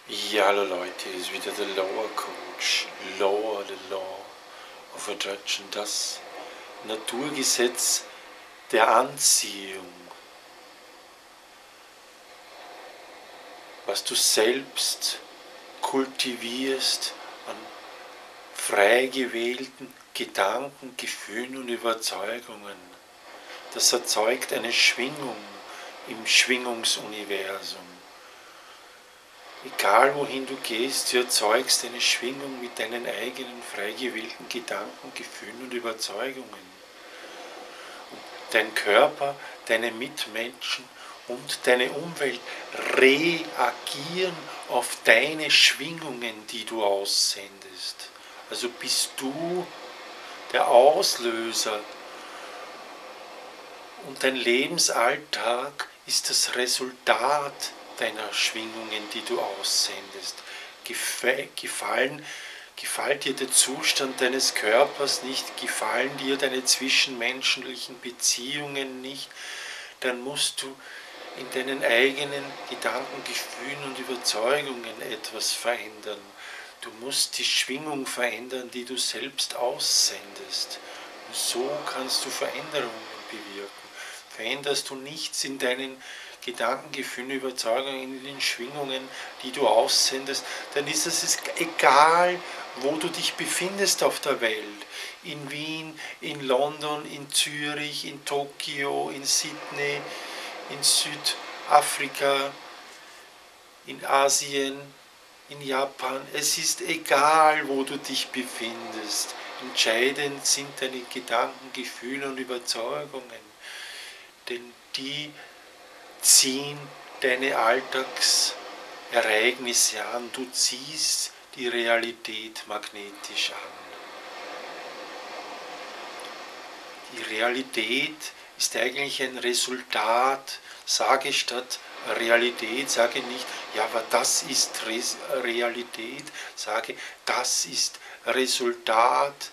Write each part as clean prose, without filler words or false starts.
Ja, hallo Leute, hier ist wieder der Lower Coach. Lower the Law auf Deutsch. Und das Naturgesetz der Anziehung. Was du selbst kultivierst an frei gewählten Gedanken, Gefühlen und Überzeugungen, das erzeugt eine Schwingung im Schwingungsuniversum. Egal wohin du gehst, du erzeugst eine Schwingung mit deinen eigenen frei gewählten Gedanken, Gefühlen und Überzeugungen. Und dein Körper, deine Mitmenschen und deine Umwelt reagieren auf deine Schwingungen, die du aussendest. Also bist du der Auslöser und dein Lebensalltag ist das Resultat deiner Schwingungen, die du aussendest. Gefällt dir der Zustand deines Körpers nicht, gefallen dir deine zwischenmenschlichen Beziehungen nicht, dann musst du in deinen eigenen Gedanken, Gefühlen und Überzeugungen etwas verändern. Du musst die Schwingung verändern, die du selbst aussendest. Und so kannst du Veränderungen bewirken. Veränderst du nichts in deinen Gedanken, Gefühlen, Überzeugungen, in den Schwingungen, die du aussendest, dann ist es egal, wo du dich befindest auf der Welt. In Wien, in London, in Zürich, in Tokio, in Sydney, in Südafrika, in Asien, in Japan. Es ist egal, wo du dich befindest. Entscheidend sind deine Gedanken, Gefühle und Überzeugungen. Denn die ziehen deine Alltagsereignisse an. Du ziehst die Realität magnetisch an. Die Realität ist eigentlich ein Resultat. Sage statt Realität, sage nicht, ja, aber das ist Realität, sage, das ist Resultat.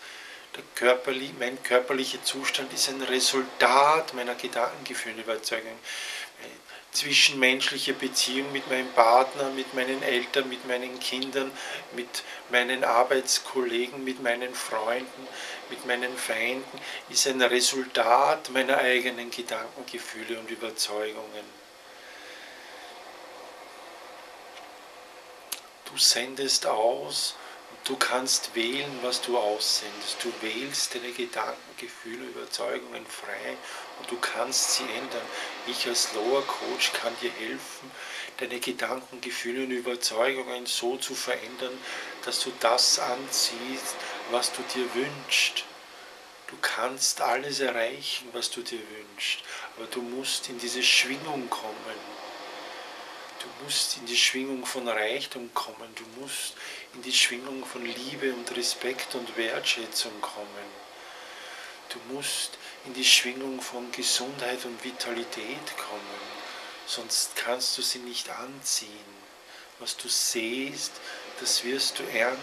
Mein körperlicher Zustand ist ein Resultat meiner Gedanken, Gefühle, Überzeugungen. Zwischenmenschliche Beziehung mit meinem Partner, mit meinen Eltern, mit meinen Kindern, mit meinen Arbeitskollegen, mit meinen Freunden, mit meinen Feinden, ist ein Resultat meiner eigenen Gedanken, Gefühle und Überzeugungen. Du sendest aus und du kannst wählen, was du aussendest. Du wählst deine Gedanken, Gefühle, Überzeugungen frei und du kannst sie ändern. Ich als Lower Coach kann dir helfen, deine Gedanken, Gefühle und Überzeugungen so zu verändern, dass du das anziehst, was du dir wünschst. Du kannst alles erreichen, was du dir wünschst, aber du musst in diese Schwingung kommen. Du musst in die Schwingung von Reichtum kommen, du musst in die Schwingung von Liebe und Respekt und Wertschätzung kommen. Du musst in die Schwingung von Gesundheit und Vitalität kommen, sonst kannst du sie nicht anziehen. Was du sähst, das wirst du ernten.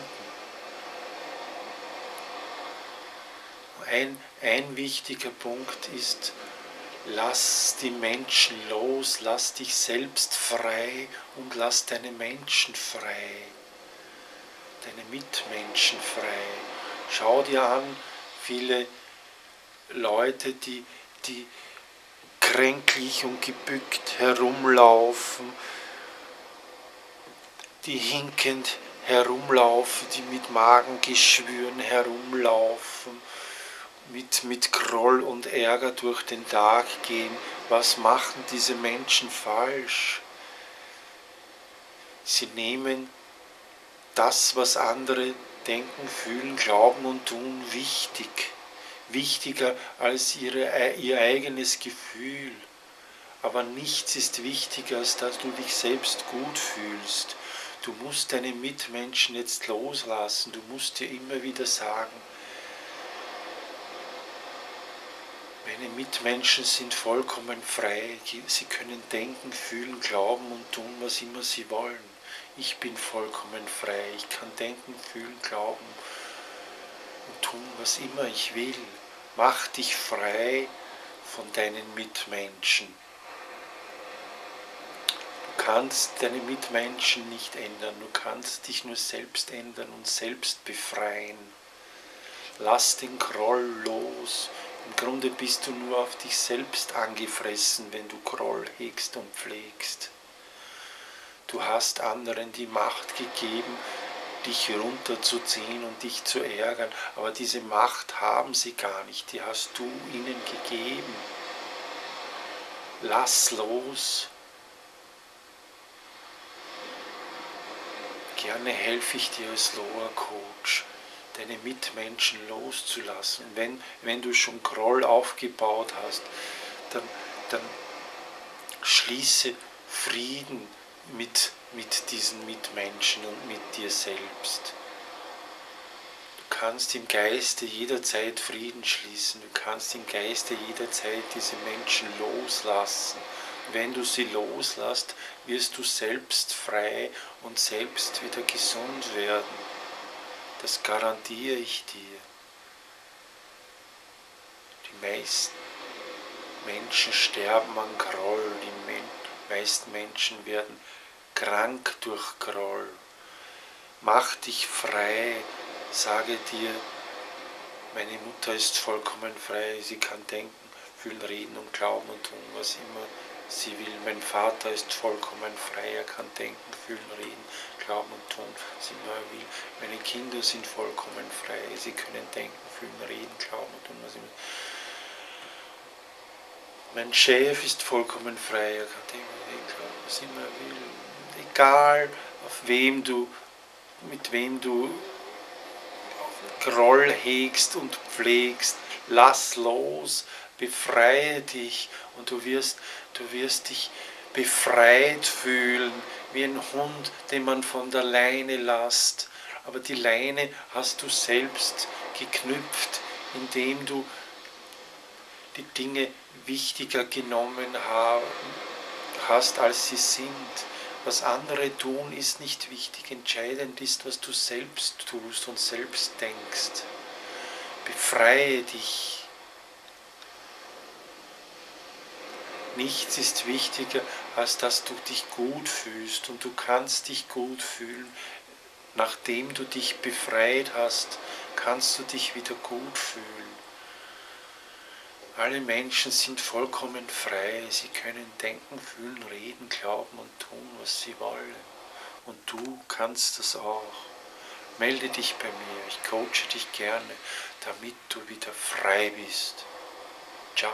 Ein wichtiger Punkt ist, lass die Menschen los, lass dich selbst frei und lass deine Menschen frei, deine Mitmenschen frei. Schau dir an, viele Leute, die kränklich und gebückt herumlaufen, die hinkend herumlaufen, die mit Magengeschwüren herumlaufen, mit Groll und Ärger durch den Tag gehen. Was machen diese Menschen falsch? Sie nehmen das, was andere denken, fühlen, glauben und tun, wichtiger als ihr eigenes Gefühl. Aber nichts ist wichtiger, als dass du dich selbst gut fühlst. Du musst deine Mitmenschen jetzt loslassen, du musst dir immer wieder sagen, meine Mitmenschen sind vollkommen frei, sie können denken, fühlen, glauben und tun, was immer sie wollen. Ich bin vollkommen frei, ich kann denken, fühlen, glauben und tun, was immer ich will. Mach dich frei von deinen Mitmenschen. Du kannst deine Mitmenschen nicht ändern, du kannst dich nur selbst ändern und selbst befreien. Lass den Groll los. Im Grunde bist du nur auf dich selbst angefressen, wenn du Groll hegst und pflegst. Du hast anderen die Macht gegeben, dich runterzuziehen und dich zu ärgern, aber diese Macht haben sie gar nicht, die hast du ihnen gegeben. Lass los. Gerne helfe ich dir als Loa Coach, deine Mitmenschen loszulassen. Wenn du schon Groll aufgebaut hast, dann schließe Frieden mit diesen Mitmenschen und mit dir selbst. Du kannst im Geiste jederzeit Frieden schließen, du kannst im Geiste jederzeit diese Menschen loslassen. Wenn du sie loslässt, wirst du selbst frei und selbst wieder gesund werden. Das garantiere ich dir. Die meisten Menschen sterben an Groll, die meisten Menschen werden krank durch Groll. Mach dich frei, sage dir, meine Mutter ist vollkommen frei, sie kann denken, fühlen, reden und glauben und tun, was immer sie will. Mein Vater ist vollkommen frei, er kann denken, fühlen, reden, glauben und tun, was immer er will. Meine Kinder sind vollkommen frei, sie können denken, fühlen, reden, glauben und tun, was immer. Mein Chef ist vollkommen frei, er kann denken, reden, glauben, was immer er will. Egal, mit wem du Groll hegst und pflegst, lass los, befreie dich und du wirst dich befreit fühlen, wie ein Hund, den man von der Leine lässt. Aber die Leine hast du selbst geknüpft, indem du die Dinge wichtiger genommen hast, als sie sind. Was andere tun, ist nicht wichtig. Entscheidend ist, was du selbst tust und selbst denkst. Befreie dich. Nichts ist wichtiger, als dass du dich gut fühlst. Und du kannst dich gut fühlen. Nachdem du dich befreit hast, kannst du dich wieder gut fühlen. Alle Menschen sind vollkommen frei, sie können denken, fühlen, reden, glauben und tun, was sie wollen. Und du kannst das auch. Melde dich bei mir, ich coache dich gerne, damit du wieder frei bist. Ciao.